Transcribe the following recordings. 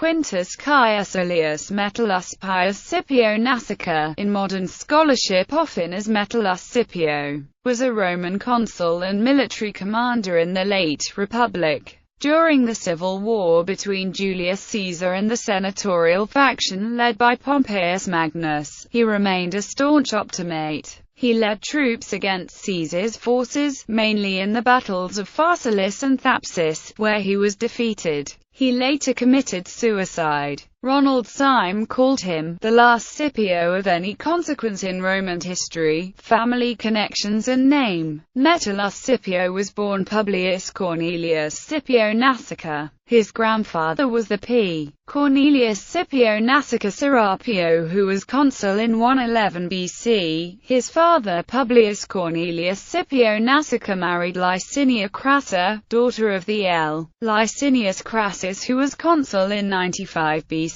Quintus Caecilius Metellus Pius Scipio Nasica, in modern scholarship often as Metellus Scipio, was a Roman consul and military commander in the late Republic. During the civil war between Julius Caesar and the senatorial faction led by Pompeius Magnus, he remained a staunch Optimate. He led troops against Caesar's forces, mainly in the battles of Pharsalus and Thapsus, where he was defeated. He later committed suicide. Ronald Syme called him the last Scipio of any consequence in Roman history. Family connections and name. Metellus Scipio was born Publius Cornelius Scipio Nasica. His grandfather was the P. Cornelius Scipio Nasica Serapio, who was consul in 111 BC. His father Publius Cornelius Scipio Nasica married Licinia Crassa, daughter of the L. Licinius Crassus, who was consul in 95 BC.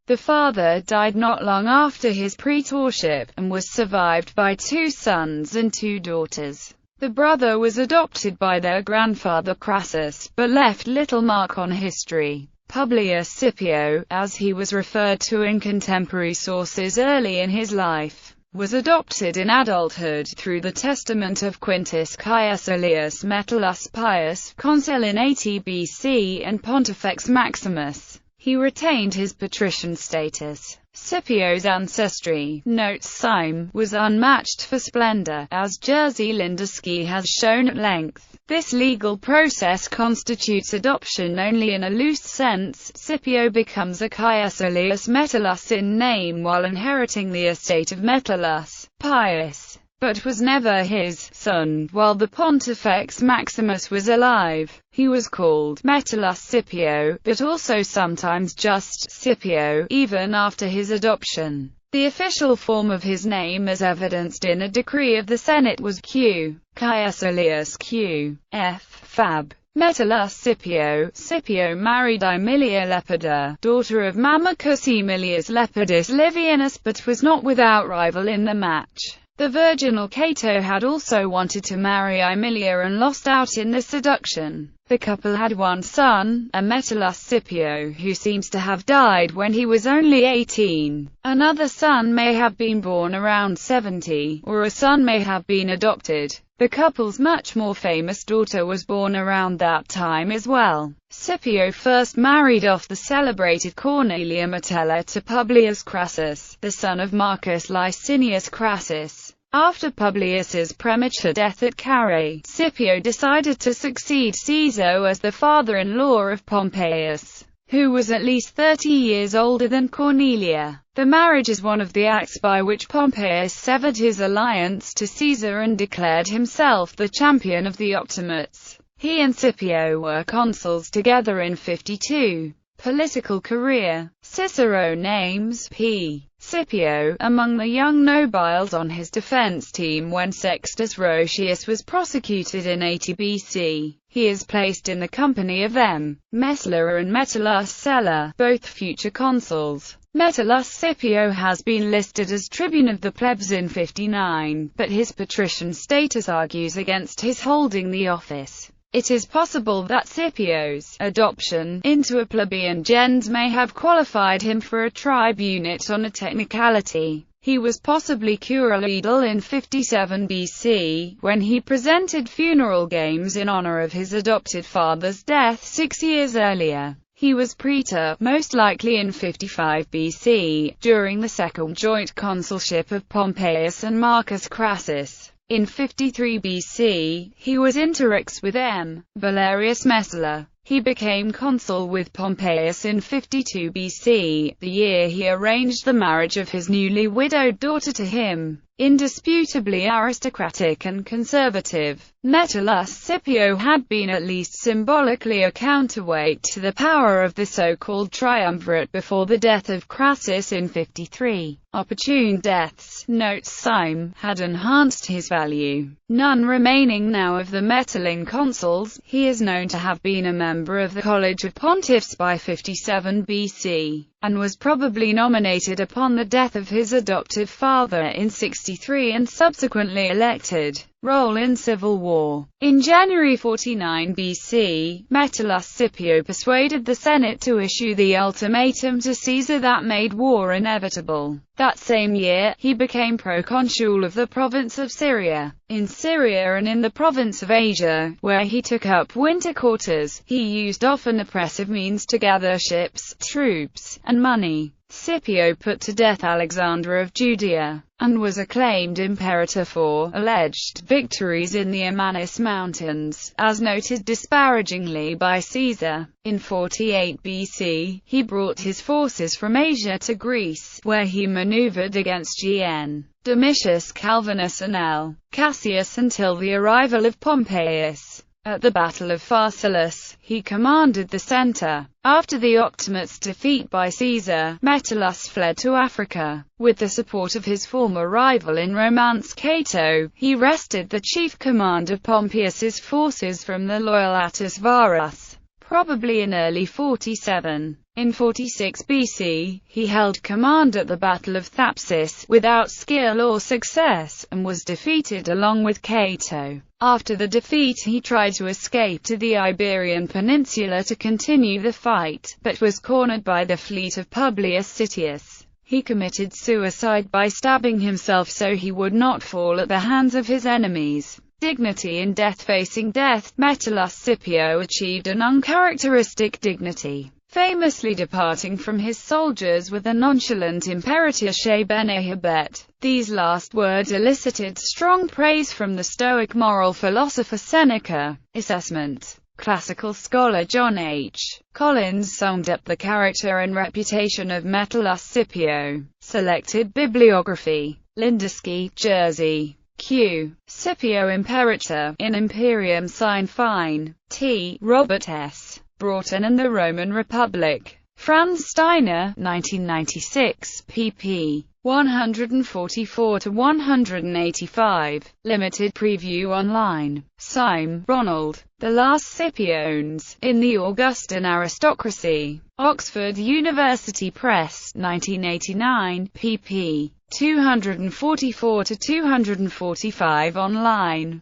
The father died not long after his praetorship, and was survived by 2 sons and 2 daughters. The brother was adopted by their grandfather Crassus, but left little mark on history. Publius Scipio, as he was referred to in contemporary sources early in his life, was adopted in adulthood through the testament of Quintus Caecilius Metellus Pius, consul in 80 BC, and Pontifex Maximus. He retained his patrician status. Scipio's ancestry, notes Syme, was unmatched for splendor, as Jerzy Linderski has shown at length. This legal process constitutes adoption only in a loose sense. Scipio becomes a Caecilius Metellus in name while inheriting the estate of Metellus Pius, but was never his son. While the Pontifex Maximus was alive, he was called Metellus Scipio, but also sometimes just Scipio, even after his adoption. The official form of his name, as evidenced in a decree of the Senate, was Q. Caecilius Q. F. Fab. Metellus Scipio. Scipio married Aemilia Lepida, daughter of Mamercus Aemilius Lepidus Livianus, but was not without rival in the match. The virginal Cato had also wanted to marry Aemilia and lost out in the seduction. The couple had 1 son, a Metellus Scipio, who seems to have died when he was only 18. Another son may have been born around 70, or a son may have been adopted. The couple's much more famous daughter was born around that time as well. Scipio first married off the celebrated Cornelia Metella to Publius Crassus, the son of Marcus Licinius Crassus. After Publius's premature death at Carrhae, Scipio decided to succeed Caesar as the father-in-law of Pompeius, who was at least 30 years older than Cornelia. The marriage is one of the acts by which Pompeius severed his alliance to Caesar and declared himself the champion of the Optimates. He and Scipio were consuls together in 52. Political career. Cicero names P. Scipio among the young nobiles on his defense team when Sextus Roscius was prosecuted in 80 BC. He is placed in the company of M. Messala and Metellus Sella, both future consuls. Metellus Scipio has been listed as tribune of the plebs in 59, but his patrician status argues against his holding the office. It is possible that Scipio's adoption into a plebeian gens may have qualified him for a tribunate on a technicality. He was possibly curule in 57 BC, when he presented funeral games in honor of his adopted father's death 6 years earlier. He was praetor, most likely in 55 BC, during the second joint consulship of Pompeius and Marcus Crassus. In 53 BC, he was interrex with M. Valerius Messala. He became consul with Pompeius in 52 BC, the year he arranged the marriage of his newly widowed daughter to him. Indisputably aristocratic and conservative, Metellus Scipio had been at least symbolically a counterweight to the power of the so-called triumvirate before the death of Crassus in 53. Opportune deaths, notes Syme, had enhanced his value. None remaining now of the Metelline consuls. He is known to have been a member of the College of Pontiffs by 57 BC. and was probably nominated upon the death of his adoptive father in 63 and subsequently elected. Role in civil war. In January 49 BC, Metellus Scipio persuaded the Senate to issue the ultimatum to Caesar that made war inevitable. That same year, he became proconsul of the province of Syria. In Syria and in the province of Asia, where he took up winter quarters, he used often oppressive means to gather ships, troops, and money. Scipio put to death Alexander of Judea, and was acclaimed imperator for alleged victories in the Amanus Mountains, as noted disparagingly by Caesar. In 48 BC, he brought his forces from Asia to Greece, where he maneuvered against Gn. Domitius Calvinus and L. Cassius until the arrival of Pompeius. At the Battle of Pharsalus, he commanded the centre. After the Optimates' defeat by Caesar, Metellus fled to Africa. With the support of his former rival in romance Cato, he wrested the chief command of Pompeius's forces from the loyal Attis Varus, probably in early 47. In 46 BC, he held command at the Battle of Thapsus, without skill or success, and was defeated along with Cato. After the defeat he tried to escape to the Iberian Peninsula to continue the fight, but was cornered by the fleet of Publius Sittius. He committed suicide by stabbing himself so he would not fall at the hands of his enemies. Dignity in death. Facing death, Metellus Scipio achieved an uncharacteristic dignity, famously departing from his soldiers with a nonchalant imperatrice bene habet. These last words elicited strong praise from the Stoic moral philosopher Seneca. Assessment. Classical scholar John H. Collins summed up the character and reputation of Metellus Scipio. Selected bibliography. Lindisky, Jersey. Q. Scipio Imperator, in Imperium Sine Fine. T. Robert S. Broughton and the Roman Republic. Franz Steiner, 1996, pp. 144–185. Limited preview online. Syme, Ronald. The Last Scipiones, in the Augustan Aristocracy. Oxford University Press, 1989, pp. 244–245 online.